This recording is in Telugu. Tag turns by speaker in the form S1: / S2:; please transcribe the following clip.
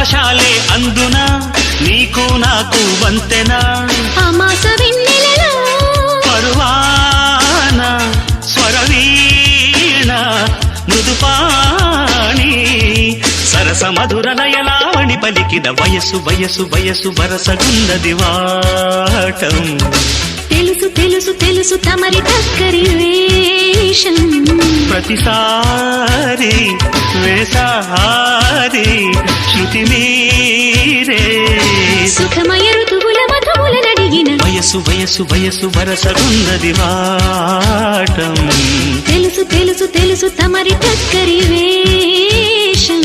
S1: పరవశాలే అందున నీకు నాకు వంతెనా
S2: అమాస వెన్నెలలో
S1: పరువాన స్వరవీణ మృదుపాణి సరస మధుర నయనావణి పలికిన వయసు వయసు వయసు వరసగున్నది వాటం
S2: తెలుసు తెలుసు తెలుసు తమరి టక్కరి వేషం
S1: ప్రతిసారి వేసారి శృతి మీరే
S2: సుఖమయ ఋతువుల మధువుల నడిగిన
S1: వయసు వయసు వయసు వరసగున్నది వాటం
S2: తెలుసు తెలుసు తెలుసు తమరి టక్కరి వేషం